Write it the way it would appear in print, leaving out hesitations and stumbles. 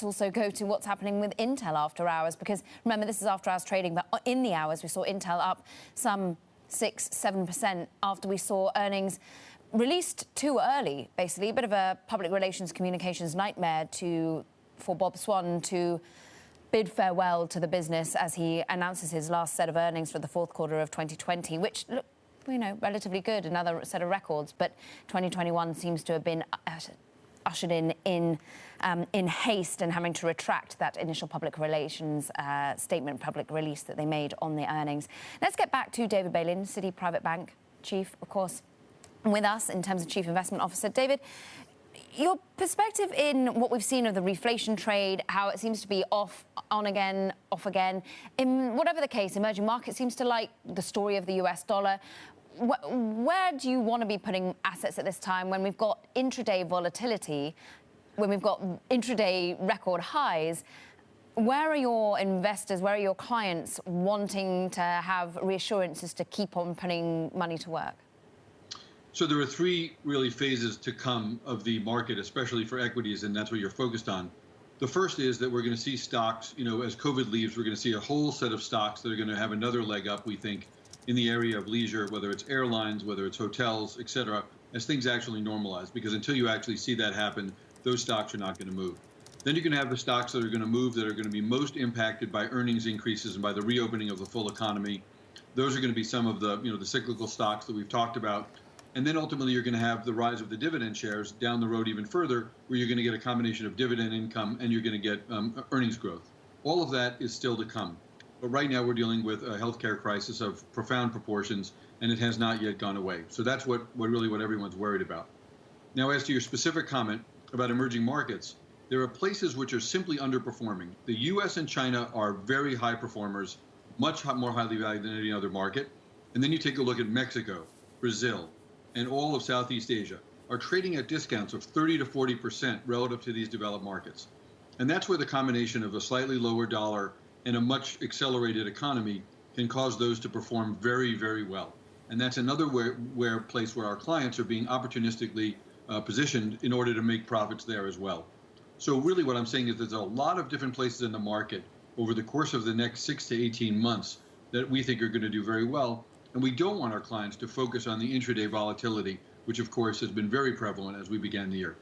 also go to what's happening with Intel after hours, because remember, this is after hours trading, but in the hours we saw Intel up some 6-7% after we saw earnings released too early, basically. A bit of a public relations communications nightmare for Bob Swan to bid farewell to the business as he announces his last set of earnings for the fourth quarter of 2020, which look, relatively good, another set of records, but 2021 seems to have been ushered in haste and having to retract that initial public relations statement, public release that they made on the earnings. Let's get back to David Balin, Citi Private Bank chief, of course, with us in terms of chief investment officer. David, your perspective in what we've seen of the reflation trade, how it seems to be off, on again, off again. In whatever the case, emerging markets seems to like the story of the US dollar. Where do you want to be putting assets at this time when we've got intraday volatility, when we've got intraday record highs? Where are your investors, where are your clients wanting to have reassurances to keep on putting money to work? So there are three really phases to come of the market, especially for equities, and that's what you're focused on. The first is that we're going to see stocks, as COVID leaves, we're going to see a whole set of stocks that are going to have another leg up, we think, in the area of leisure, whether it's airlines, whether it's hotels, et cetera, as things actually normalize. Because until you actually see that happen, those stocks are not going to move. Then you're going to have the stocks that are going to move, that are going to be most impacted by earnings increases and by the reopening of the full economy. Those are going to be some of the, the cyclical stocks that we've talked about. And then ultimately, you're going to have the rise of the dividend shares down the road even further, where you're going to get a combination of dividend income and you're going to get earnings growth. All of that is still to come. But right now, we're dealing with a healthcare crisis of profound proportions, and it has not yet gone away. So that's what everyone's worried about. Now, as to your specific comment about emerging markets, there are places which are simply underperforming. The U.S. and China are very high performers, much more highly valued than any other market. And then you take a look at Mexico, Brazil, and all of Southeast Asia are trading at discounts of 30 to 40% relative to these developed markets. And that's where the combination of a slightly lower dollar and a much accelerated economy can cause those to perform very, very well. And that's another place where our clients are being opportunistically positioned in order to make profits there as well. So really what I'm saying is there's a lot of different places in the market over the course of the next 6 to 18 months that we think are going to do very well. And we don't want our clients to focus on the intraday volatility, which of course has been very prevalent as we began the year.